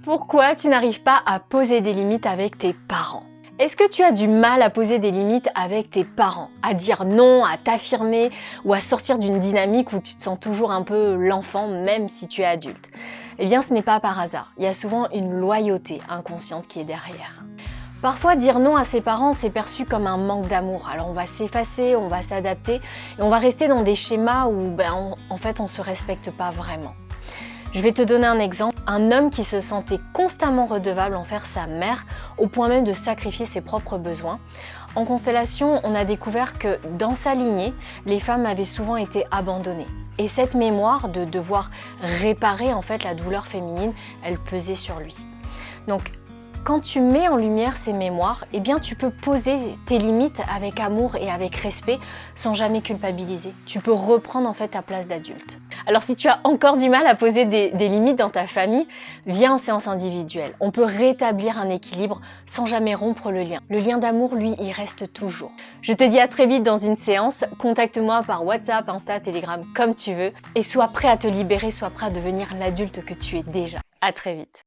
Pourquoi tu n'arrives pas à poser des limites avec tes parents? Est-ce que tu as du mal à poser des limites avec tes parents? À dire non, à t'affirmer ou à sortir d'une dynamique où tu te sens toujours un peu l'enfant même si tu es adulte? Eh bien, ce n'est pas par hasard. Il y a souvent une loyauté inconsciente qui est derrière. Parfois, dire non à ses parents, c'est perçu comme un manque d'amour. Alors on va s'effacer, on va s'adapter et on va rester dans des schémas où en fait on ne se respecte pas vraiment. Je vais te donner un exemple. Un homme qui se sentait constamment redevable envers sa mère, au point même de sacrifier ses propres besoins. En constellation, on a découvert que dans sa lignée, les femmes avaient souvent été abandonnées. Et cette mémoire de devoir réparer en fait la douleur féminine, elle pesait sur lui. Donc, quand tu mets en lumière ces mémoires, eh bien tu peux poser tes limites avec amour et avec respect sans jamais culpabiliser. Tu peux reprendre en fait ta place d'adulte. Alors si tu as encore du mal à poser des limites dans ta famille, viens en séance individuelle. On peut rétablir un équilibre sans jamais rompre le lien. Le lien d'amour, lui, il reste toujours. Je te dis à très vite dans une séance. Contacte-moi par WhatsApp, Insta, Telegram, comme tu veux. Et sois prêt à te libérer, sois prêt à devenir l'adulte que tu es déjà. À très vite.